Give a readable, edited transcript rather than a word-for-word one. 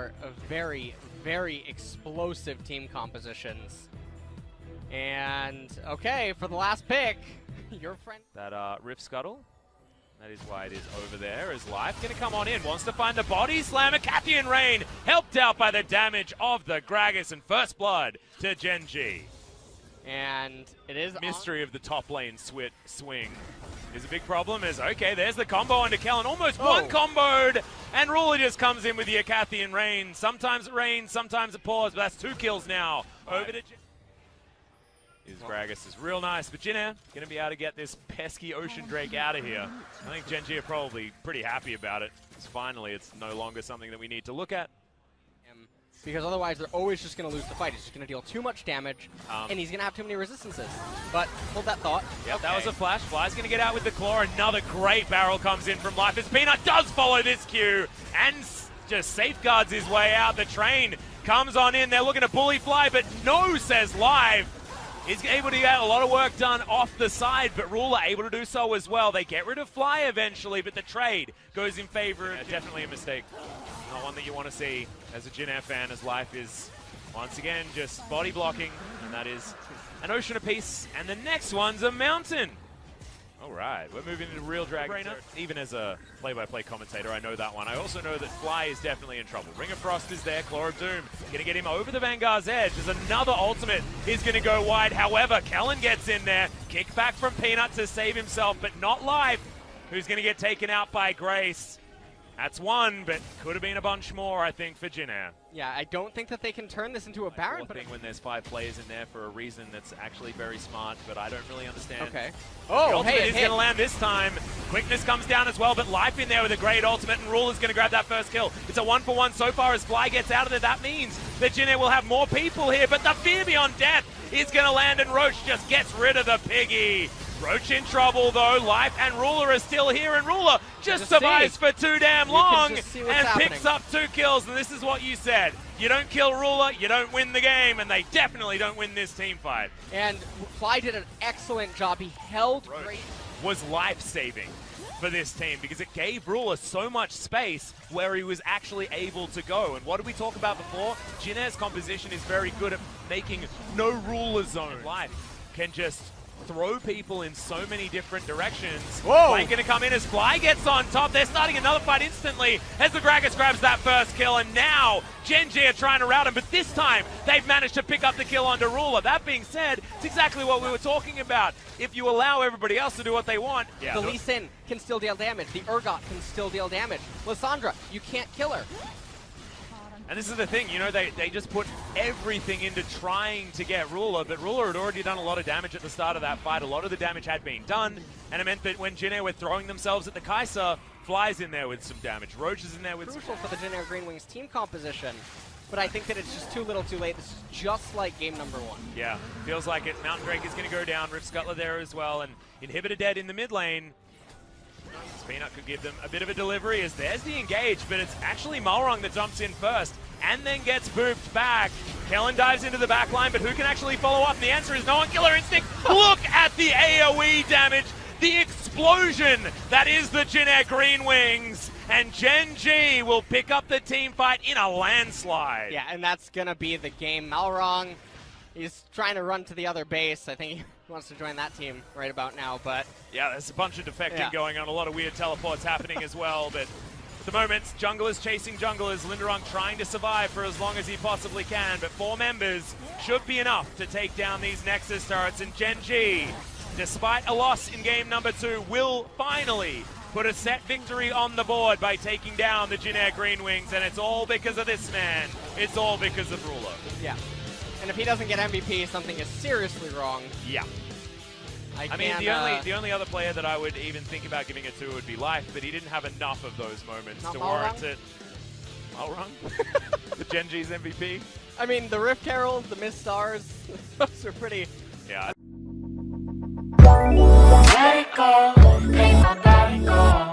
start of very, very explosive team compositions. And, okay, for the last pick, your friend... That Rift Scuttle, that is why it is over there, is Life going to come on in, wants to find the body slam, Cathian Rain, helped out by the damage of the Gragas, and first blood to Gen.g. And it is mystery of the top lane swing is a big problem. Is okay, there's the combo onto Kellen, almost one comboed, and Ruler just comes in with the Cathian Rain. Sometimes it rains, sometimes it pours, but that's 2 kills now. Over to Gragas is real nice, but Jin going to be able to get this pesky Ocean Drake out of here. I think Gen.g are probably pretty happy about it. Finally, it's no longer something that we need to look at. Because otherwise they're always just going to lose the fight. He's just going to deal too much damage, and he's going to have too many resistances. But hold that thought. Yep, okay. That was a flash. Fly's going to get out with the claw. Another great barrel comes in from Life as Peanut does follow this cue and just safeguards his way out. The train comes on in. They're looking to bully Fly, but no, says Live. He's able to get a lot of work done off the side, but Ruler able to do so as well. They get rid of Fly eventually, but the trade goes in favor of definitely a mistake. Not one that you want to see as a Jin fan, as Life is once again just body blocking, and that is an ocean apiece. And the next one's a mountain. All right, we're moving into real Dragon. Even as a play-by-play commentator, I know that one. I also know that Fly is definitely in trouble. Ring of Frost is there, Claw of Doom gonna get him over the Vanguard's edge. There's another ultimate. He's gonna go wide. However, Kellen gets in there. Kick back from Peanut to save himself, but not Life, who's gonna get taken out by Grace. That's one, but could have been a bunch more, I think, for Jin. Yeah, I don't think that they can turn this into a Baron. But when there's 5 players in there for a reason that's actually very smart, but I don't really understand. Okay. Oh, hey, he's going to land this time. Quickness comes down as well, but Life in there with a great ultimate, and Ruler's going to grab that first kill. It's a 1-for-1 so far as Fly gets out of there. That means that Jin will have more people here, but the Fear Beyond Death is going to land, and Roach just gets rid of the piggy. Roach in trouble though, Life and Ruler are still here, and Ruler just survives for too damn long and picks up 2 kills, and this is what you said. You don't kill Ruler, you don't win the game, and they definitely don't win this team fight. And Fly did an excellent job. He held Roach great. Was life-saving for this team because it gave Ruler so much space where he was actually able to go. And what did we talk about before? Jin's composition is very good at making no Ruler zone. Life can just throw people in so many different directions. Whoa! Fly gonna come in as Fly gets on top. They're starting another fight instantly as the Gragas grabs that first kill, and now Gen.g are trying to rout him, but this time they've managed to pick up the kill onto Ruler. That being said, it's exactly what we were talking about. If you allow everybody else to do what they want, the Lee Sin can still deal damage. The Urgot can still deal damage. Lysandra, you can't kill her. And this is the thing, you know, they just put everything into trying to get Ruler, but Ruler had already done a lot of damage at the start of that fight. A lot of the damage had been done, and it meant that when Jin were throwing themselves at the Kai'Sa, Fly's in there with some damage. Roach is in there with crucial for the Jin Green Wings team composition, but I think that it's just too little too late. This is just like game number 1. Yeah, feels like it. Mountain Drake is going to go down, Rift Scuttler there as well, and Inhibitor dead in the mid lane. Peanut could give them a bit of a delivery as there's the engage, but it's actually Malrung that jumps in first and then gets booped back. Kellen dives into the back line, but who can actually follow up? And the answer is no one. Killer Instinct. Look at the AoE damage, the explosion that is the Jin Green Wings, and Gen.g will pick up the team fight in a landslide. Yeah, and that's going to be the game. Malrung, he's trying to run to the other base. I think he wants to join that team right about now, but... Yeah, there's a bunch of defecting going on, a lot of weird teleports happening as well, but at the moment, junglers chasing junglers, Linderung trying to survive for as long as he possibly can, but 4 members should be enough to take down these Nexus turrets, and Gen.g, despite a loss in game number 2, will finally put a set victory on the board by taking down the Jin Green Wings, and it's all because of this man. It's all because of Ruler. Yeah. And if he doesn't get MVP, something is seriously wrong. Yeah. I mean, the only other player that I would even think about giving it to would be Life, but he didn't have enough of those moments to warrant it. Malrung? The Gen.g's MVP? I mean, the Rift Herald, the Mist Stars, those are pretty... Yeah. Let it go, make my body go.